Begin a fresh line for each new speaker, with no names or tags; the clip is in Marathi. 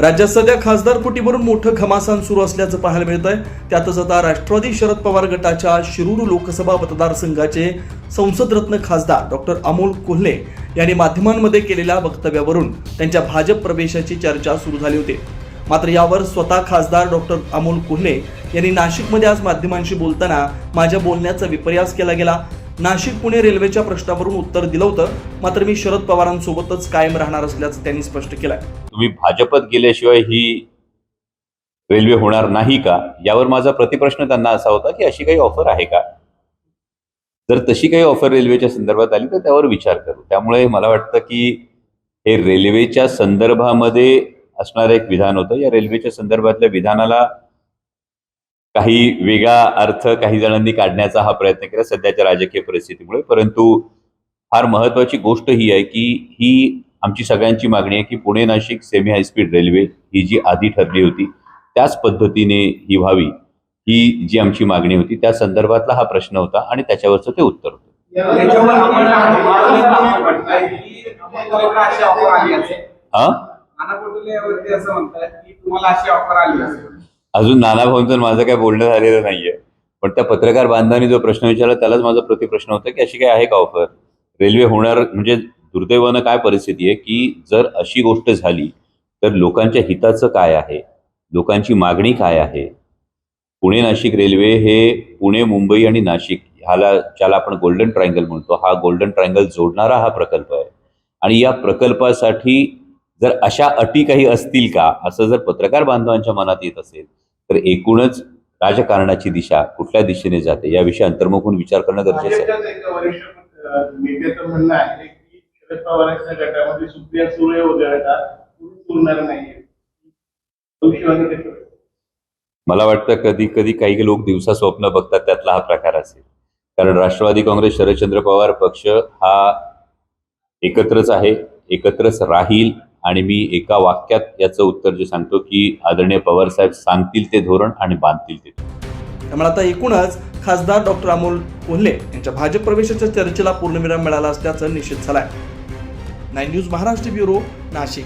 राज्यात सध्या खासदार फुटीवरून मोठं घमासान सुरू असल्याचं पाहायला मिळत आहे। त्यातच आता राष्ट्रवादी शरद पवार गटाच्या शिरूर लोकसभा मतदारसंघाचे संसदरत्न खासदार डॉक्टर अमोल कोल्हे यांनी माध्यमांमध्ये केलेल्या वक्तव्यावरून त्यांच्या भाजप प्रवेशाची चर्चा सुरू झाली होती। मात्र यावर स्वतः खासदार डॉक्टर अमोल कोल्हे यांनी नाशिकमध्ये आज माध्यमांशी बोलताना माझ्या बोलण्याचा विपर्यास केला गेला। नाशिक पुणे रेल्वेच्या प्रश्नावरून उत्तर दिलं होतं, मात्र मी शरद पवारांसोबतच कायम राहणार असल्याचं त्यांनी स्पष्ट केलंय।
तुम्ही भाजपत गेल्याशिवाय ही रेल्वे होणार नाही का, यावर माझा प्रतिप्रश्न त्यांना असा होता की अशी काही ऑफर आहे का। जर तशी काही ऑफर रेल्वेच्या संदर्भात आली तर त्यावर विचार करू। त्यामुळे मला वाटतं की हे रेल्वेच्या संदर्भामध्ये असणारं एक विधान होतं। या रेल्वेच्या संदर्भातल्या विधानाला काही वेगळा अर्थ काही जणांनी काढण्याचा हा प्रयत्न केला सध्याच्या राजकीय परिस्थितीमुळे। परंतु फार महत्त्वाची गोष्ट ही आहे की ही आमची सगळ्यांची मागणी आहे की Pune Nashik semi high speed railway ही जी आधी ठरली होती त्याच पद्धतीने ही व्हावी, ही जी आमची मागणी होती त्या संदर्भातला हा प्रश्न होता आणि त्याच्यावरचं ते उत्तर होतं। अजून नाना भाऊंचं माझं काय बोलणं झालेलं नाहीये, पण त्या पत्रकार बांधवांनी जो प्रश्न विचारला त्यालाच माझा प्रतिप्रश्न होता की अशी काय आहे का ऑफर। रेल्वे होणार म्हणजे दुर्दैवानं काय परिस्थिती आहे की जर अशी गोष्ट झाली तर लोकांच्या हिताचं काय आहे, लोकांची मागणी काय आहे। पुणे नाशिक रेल्वे हे पुणे मुंबई आणि नाशिक ज्याला आपण गोल्डन ट्रायंगल म्हणतो, हा गोल्डन ट्रायंगल जोडणारा हा प्रकल्प आहे। आणि या प्रकल्पासाठी जर अशा अटी काही असतील का असं जर पत्रकार बांधवांच्या मनात येत असेल तर एकूणच राजकारणाची दिशा कुठल्या दिशेने जाते याविषयी अंतर्मुख होऊन विचार करणं गरजेचं आहे।
नेत्याचं म्हणणं आहे की शरद पवारांच्या गटामध्ये सुप्रिया सुळे वगैरे उरणार नाहीये।
मला वाटतं कधी कधी काही लोक दिवसा स्वप्न बघतात त्यातला हा प्रकार असेल, कारण राष्ट्रवादी काँग्रेस शरदचंद्र पवार पक्ष हा एकत्रच आहे, एकत्रच राहील। आणि मी एका वाक्यात याचं उत्तर जे सांगतो की आदरणीय पवार साहेब सांगतील ते धोरण आणि बांधतील ते धोरण।
त्यामुळे आता एकूणच खासदार डॉक्टर अमोल कोल्हे यांच्या भाजप प्रवेशाच्या चर्चेला पूर्णविराम मिळाला असल्याचं निश्चित झालंय। 9 न्यूज महाराष्ट्र ब्युरो, नाशिक।